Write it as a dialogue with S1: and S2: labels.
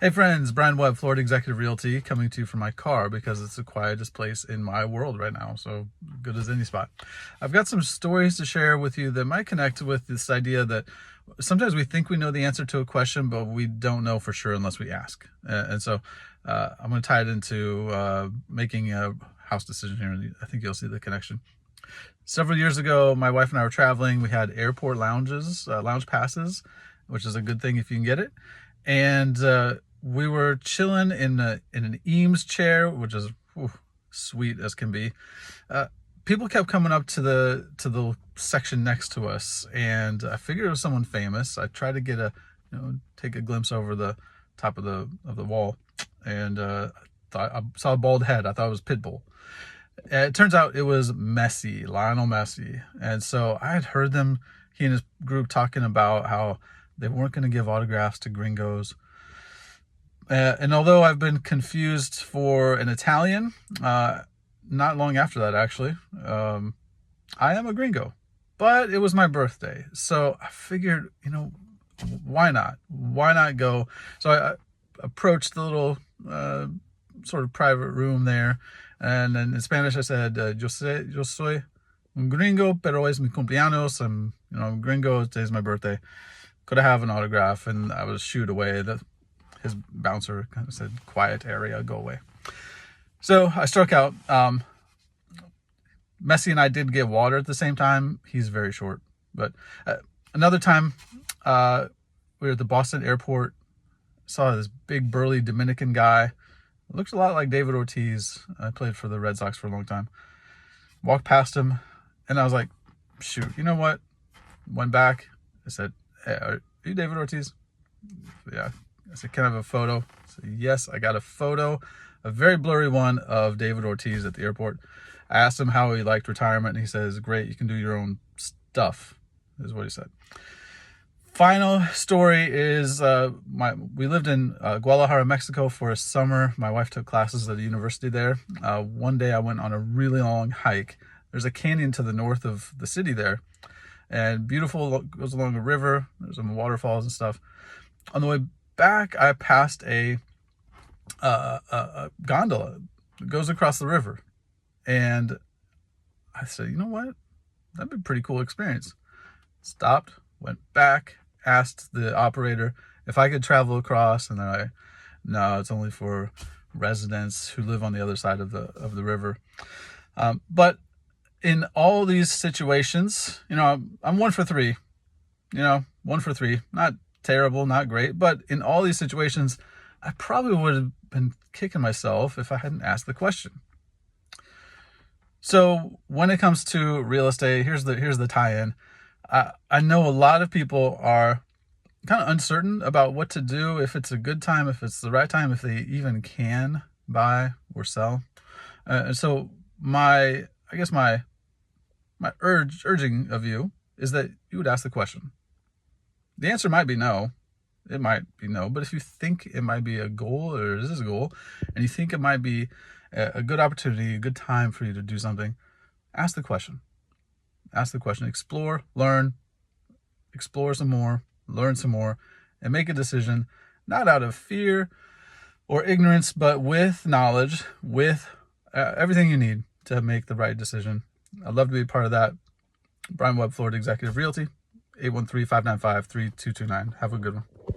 S1: Hey friends, Brian Webb, Florida Executive Realty, coming to you from my car because it's the quietest place in my world right now, so good as any spot. I've got some stories to share with you that might connect with this idea that sometimes we think we know the answer to a question, but we don't know for sure unless we ask. And so I'm going to tie it into making a house decision here, and I think you'll see the connection. Several years ago, my wife and I were traveling. We had airport lounges, lounge passes, which is a good thing if you can get it. And we were chilling in an Eames chair, which is sweet as can be. People kept coming up to the section next to us, and I figured it was someone famous. I tried to get take a glimpse over the top of the wall, and thought I saw a bald head. I thought it was Pitbull. It turns out it was Messi, Lionel Messi. And so I had heard he and his group talking about how they weren't going to give autographs to gringos. And although I've been confused for an Italian, not long after that, actually, I am a gringo. But it was my birthday. So I figured, why not? Why not go? So I approached the little sort of private room there. And then in Spanish, I said, yo soy un gringo, pero es mi cumpleaños. I'm a gringo. Today's my birthday. Could I have an autograph? And I was shooed away. His bouncer kind of said, quiet area, go away. So I struck out. Messi and I did get water at the same time. He's very short. But another time, we were at the Boston airport. Saw this big burly Dominican guy. Looks a lot like David Ortiz. I played for the Red Sox for a long time. Walked past him, and I was like, shoot, you know what? Went back. I said, hey, are you David Ortiz? Yeah. I said, can I have a photo? I said, yes, I got a photo, a very blurry one of David Ortiz at the airport. I asked him how he liked retirement, and he says, great, you can do your own stuff, is what he said. Final story is we lived in Guadalajara, Mexico for a summer. My wife took classes at a university there. One day I went on a really long hike. There's a canyon to the north of the city there, and beautiful, goes along a river. There's some waterfalls and stuff. On the way back, I passed a gondola that goes across the river, and I said, you know what? That'd be a pretty cool experience. Stopped, went back, asked the operator if I could travel across, and they're like, no, it's only for residents who live on the other side of the river. But in all these situations, I'm 1 for 3. 1 for 3. Not terrible, not great, but in all these situations, I probably would have been kicking myself if I hadn't asked the question. So when it comes to real estate, here's the tie-in. I know a lot of people are kind of uncertain about what to do, if it's a good time, if it's the right time, if they even can buy or sell. And so my urging of you is that you would ask the question. The answer might be no. It might be no. But if you think it might be a goal, or is this a goal, and you think it might be a good opportunity, a good time for you to do something, ask the question. Ask the question, explore, learn, explore some more, learn some more, and make a decision, not out of fear or ignorance, but with knowledge, with everything you need to make the right decision. I'd love to be a part of that. Brian Webb, Florida Executive Realty, 813-595-3229. Have a good one.